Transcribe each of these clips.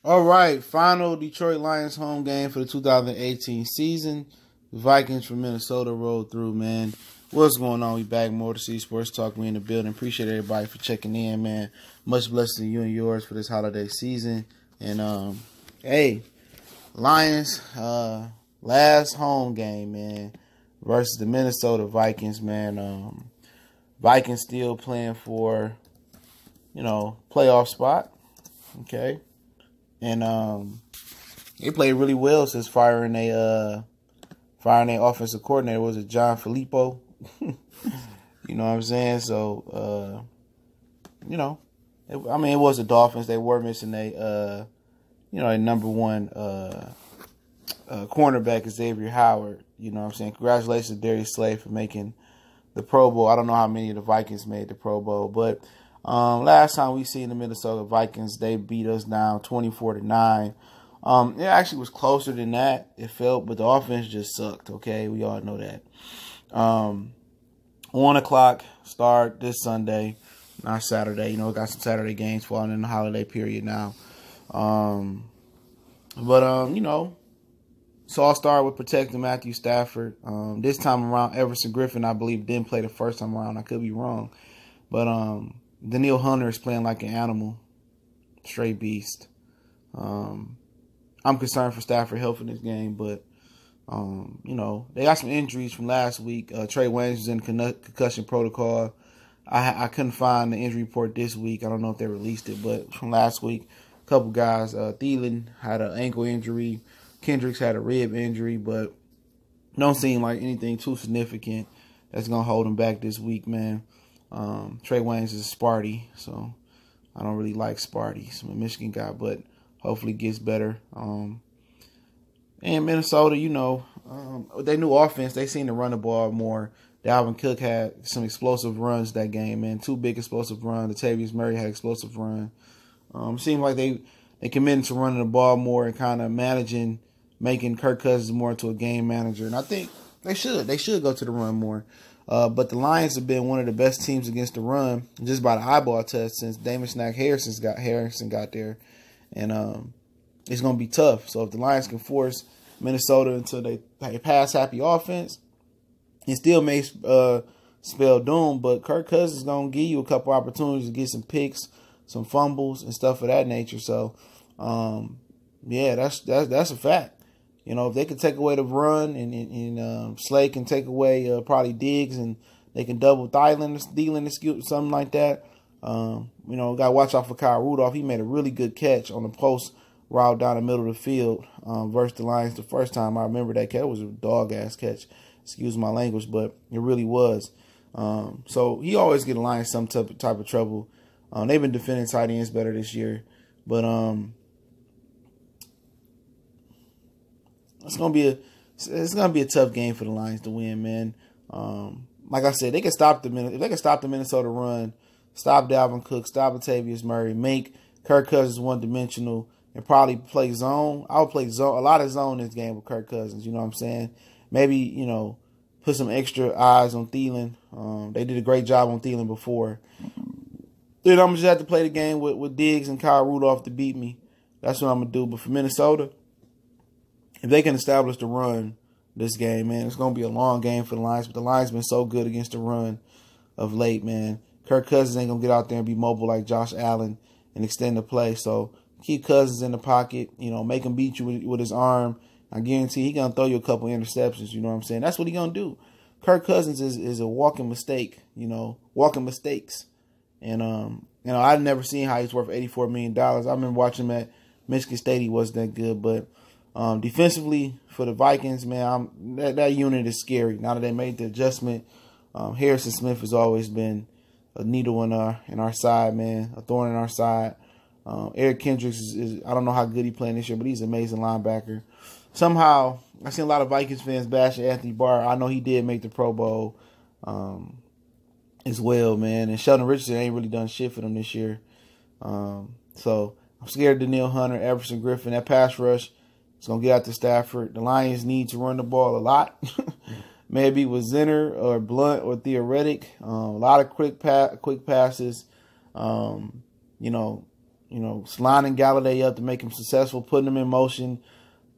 All right, final Detroit Lions home game for the 2018 season. The Vikings from Minnesota rolled through, man. What's going on? We back, more to see Sports Talk. We in the building. Appreciate everybody for checking in, man. Much blessings to you and yours for this holiday season. And hey, Lions last home game, man, versus the Minnesota Vikings, man. Vikings still playing for, playoff spot. Okay. And they played really well since firing a offensive coordinator. Was it John Filippo? You know what I'm saying? So it was the Dolphins. They were missing a number one cornerback, Xavier Howard. You know what I'm saying? Congratulations to Darius Slay for making the Pro Bowl. I don't know how many of the Vikings made the Pro Bowl, but last time we seen the Minnesota Vikings, they beat us down 24-9. It actually was closer than that, it felt, but the offense just sucked, okay? We all know that. 1 o'clock start this Sunday, not Saturday. Got some Saturday games falling in the holiday period now. So I'll start with protecting Matthew Stafford. This time around, Everson Griffin, I believe, didn't play the first time around. I could be wrong. But Danielle Hunter is playing like an animal. Straight beast. I'm concerned for Stafford health in this game, but, they got some injuries from last week. Trey Waynes was in concussion protocol. I couldn't find the injury report this week. I don't know if they released it, but from last week, a couple guys. Thielen had an ankle injury. Kendricks had a rib injury, but don't seem like anything too significant that's going to hold him back this week, man. Trey Waynes is a Sparty, so I don't really like Sparty. I'm a Michigan guy, but hopefully gets better. And Minnesota, their new offense, they seem to run the ball more. Dalvin Cook had some explosive runs that game, man. 2 big explosive runs. Latavius Murray had an explosive run. Seemed like they committed to running the ball more and kind of making Kirk Cousins more into a game manager. And I think they should. They should go to the run more. But the Lions have been one of the best teams against the run, just by the eyeball test, since Damon Snack Harrison got there. And it's going to be tough. So if the Lions can force Minnesota into a pass-happy offense, it still may spell doom. But Kirk Cousins is going to give you a couple opportunities to get some picks, some fumbles, and stuff of that nature. So, that's a fact. If they can take away the run and Slay can take away probably Diggs and they can double Thielen, something like that. Got to watch out for Kyle Rudolph. He made a really good catch on the post route down the middle of the field versus the Lions the first time. I remember that catch. It was a dog-ass catch. Excuse my language, but it really was. So he always get the Lions some type of trouble. They've been defending tight ends better this year. But it's gonna be a tough game for the Lions to win, man. Like I said, if they can stop the Minnesota run, stop Dalvin Cook, stop Latavius Murray, make Kirk Cousins one-dimensional, and probably play zone. I would play a lot of zone in this game with Kirk Cousins. You know what I'm saying? Maybe put some extra eyes on Thielen. They did a great job on Thielen before. Then I'm just have to play the game with Diggs and Kyle Rudolph to beat me. That's what I'm gonna do. But for Minnesota, if they can establish the run this game, man, it's going to be a long game for the Lions. But the Lions been so good against the run of late, man. Kirk Cousins ain't going to get out there and be mobile like Josh Allen and extend the play. So keep Cousins in the pocket, make him beat you with his arm. I guarantee he's going to throw you a couple interceptions, you know what I'm saying? That's what he's going to do. Kirk Cousins is a walking mistake, walking mistakes. And, I've never seen how he's worth $84 million. I remember watching him at Michigan State. He wasn't that good, but defensively for the Vikings, man, that unit is scary. Now that they made the adjustment, Harrison Smith has always been a needle in our side, man, a thorn in our side. Eric Kendricks is I don't know how good he's playing this year, but he's an amazing linebacker. Somehow, I seen a lot of Vikings fans bashing Anthony Barr. I know he did make the Pro Bowl as well, man. And Sheldon Richardson ain't really done shit for them this year. So I'm scared of Danielle Hunter, Everson Griffin, that pass rush. It's going to get out to Stafford. The Lions need to run the ball a lot. Maybe with Zinner or Blunt or Theoretic. A lot of quick passes. lining Galladay up to make him successful, putting him in motion,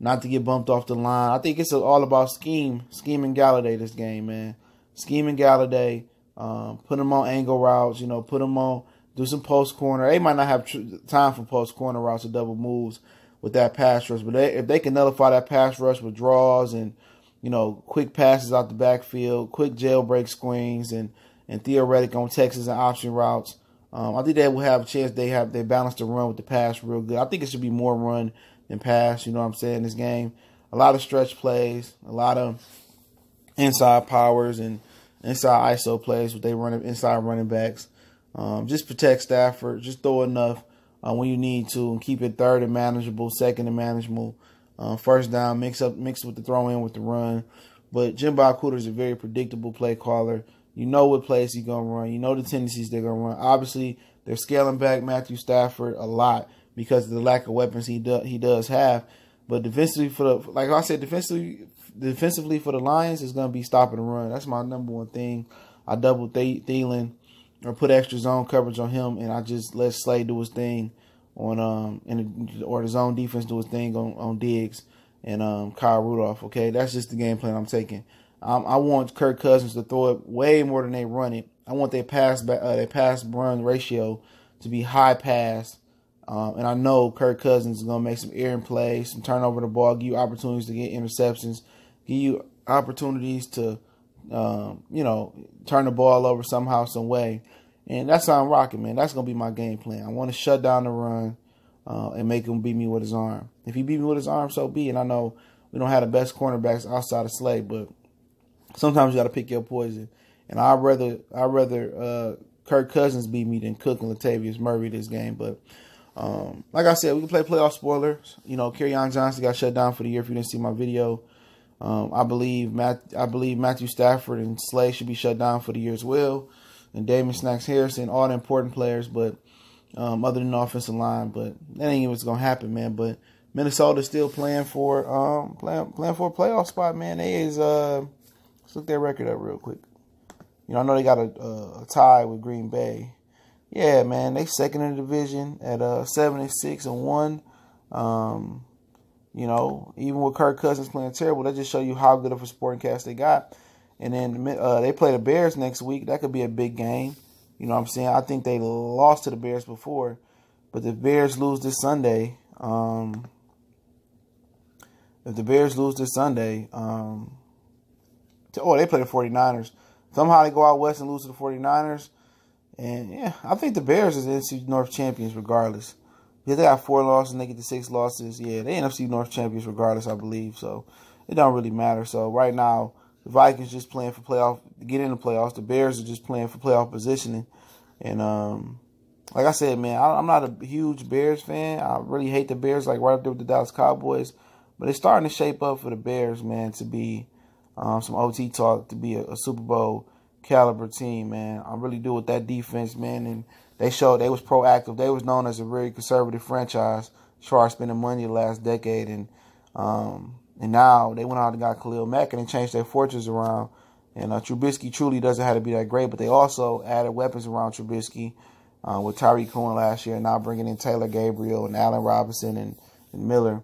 not to get bumped off the line. I think it's all about scheming Galladay this game, man. Scheming Galladay, put him on angle routes, put him on, do some post corner. They might not have time for post corner routes or double moves with that pass rush, but if they can nullify that pass rush with draws and, quick passes out the backfield, quick jailbreak screens, and theoretic on Texas and option routes, I think they will have a chance. They balance the run with the pass real good. I think it should be more run than pass. You know what I'm saying? This game, a lot of stretch plays, a lot of inside powers and inside ISO plays. With they running inside running backs. Just protect Stafford. Just throw enough when you need to, and keep it third and manageable, second and manageable. First down, mix with the throw in with the run. But Jim Bob Cooter is a very predictable play caller. You know what plays he's going to run. You know the tendencies they're going to run. Obviously, they're scaling back Matthew Stafford a lot because of the lack of weapons he does have. But defensively defensively for the Lions is going to be stopping the run. That's my number one thing. I double Thielen or put extra zone coverage on him, and I just let Slade do his thing on or the zone defense do his thing on Diggs and Kyle Rudolph. Okay, that's just the game plan I'm taking. I want Kirk Cousins to throw it way more than they run it. I want their pass run ratio to be high pass. And I know Kirk Cousins is going to make some errant plays, some turnover the ball, give you opportunities to get interceptions, give you opportunities to, turn the ball over somehow, some way. And that's how I'm rocking, man. That's going to be my game plan. I want to shut down the run and make him beat me with his arm. If he beat me with his arm, so be it. And I know we don't have the best cornerbacks outside of Slade, but sometimes you got to pick your poison. And I'd rather Kirk Cousins beat me than Cook and Latavius Murray this game. But like I said, we can play playoff spoilers. Kerryon Johnson got shut down for the year. If you didn't see my video, I believe Matthew Stafford and Slade should be shut down for the year as well. And Damon Snacks Harrison, all the important players, but other than the offensive line. But that ain't even what's gonna happen, man. But Minnesota's still playing for a playoff spot, man. They is let's look their record up real quick. I know they got a tie with Green Bay. Yeah, man, they second in the division at 7-6-1. Even with Kirk Cousins playing terrible, that just show you how good of a supporting cast they got. And then they play the Bears next week. That could be a big game. You know what I'm saying? I think they lost to the Bears before, but the Bears lose this Sunday. If the Bears lose this Sunday, they play the 49ers. Somehow they go out west and lose to the 49ers. And, yeah, I think the Bears is NFC North champions regardless. Yeah, they got 4 losses and they get the 6 losses. Yeah, they NFC North champions regardless, I believe. So it don't really matter. So right now, the Vikings just playing for playoff to get in the playoffs. The Bears are just playing for playoff positioning. And like I said, man, I'm not a huge Bears fan. I really hate the Bears, like right up there with the Dallas Cowboys. But it's starting to shape up for the Bears, man, to be some OT talk, to be a Super Bowl caliber team, man. I really do with that defense, man. And they showed they was proactive. They was known as a very conservative franchise as far as spending money the last decade. And now they went out and got Khalil Mack and they changed their fortunes around. And Trubisky truly doesn't have to be that great, but they also added weapons around Trubisky with Tyreek Cohen last year, and now bringing in Taylor Gabriel and Allen Robinson and Miller.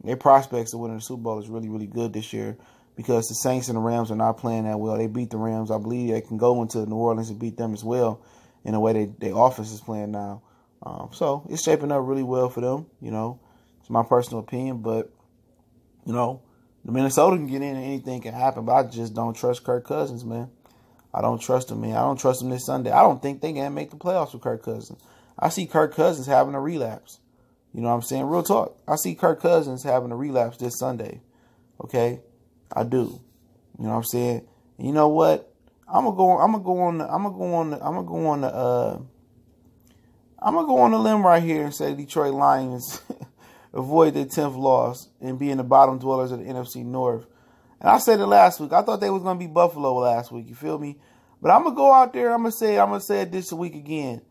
Their prospects of winning the Super Bowl is really, really good this year because the Saints and the Rams are not playing that well. They beat the Rams. I believe they can go into New Orleans and beat them as well in the way their offense is playing now. So it's shaping up really well for them. It's my personal opinion, but, the Minnesota can get in and anything can happen, but I just don't trust Kirk Cousins, man. I don't trust him, man. I don't trust him this Sunday. I don't think they can make the playoffs with Kirk Cousins. I see Kirk Cousins having a relapse. You know what I'm saying? Real talk. I see Kirk Cousins having a relapse this Sunday. Okay? I do. You know what I'm saying? And you know what? I'm gonna go on the limb right here and say Detroit Lions avoid their 10th loss and be in the bottom dwellers of the NFC North. And I said it last week. I thought they was gonna be Buffalo last week. You feel me? But I'm gonna go out there. I'm gonna say it this week again.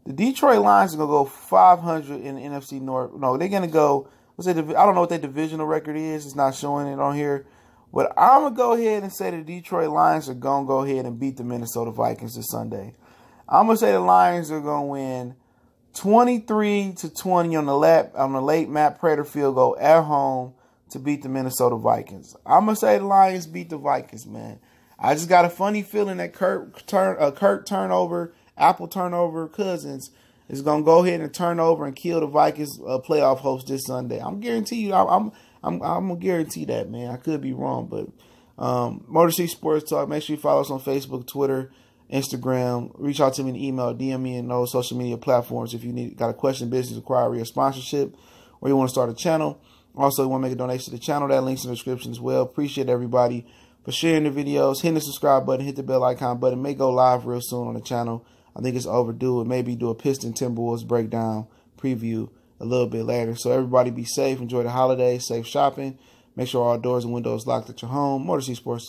The Detroit Lions are gonna go 500 in the NFC North. No, they're gonna go. I don't know what their divisional record is. It's not showing it on here. But I'm gonna go ahead and say the Detroit Lions are gonna go ahead and beat the Minnesota Vikings this Sunday. I'm gonna say the Lions are gonna win 23-20 on the late Matt Prater field goal at home to beat the Minnesota Vikings. I'm going to say the Lions beat the Vikings, man. I just got a funny feeling that Kirk turnover, Apple turnover, Cousins is going to go ahead and turn over and kill the Vikings playoff hopes this Sunday. I'm guarantee you. I'm going to guarantee that, man. I could be wrong, but Motor City Sports Talk. Make sure you follow us on Facebook, Twitter, Instagram. Reach out to me in email, DM me in those social media platforms if you got a question, business inquiry, or sponsorship, or you want to start a channel. Also, you want to make a donation to the channel. That link's in the description as well. Appreciate everybody for sharing the videos, hitting the subscribe button, hit the bell icon button. It may go live real soon on the channel. I think it's overdue. It maybe do a Piston Timberwolves breakdown preview a little bit later. So everybody be safe. Enjoy the holidays. Safe shopping. Make sure all doors and windows locked at your home. Motor City Sports.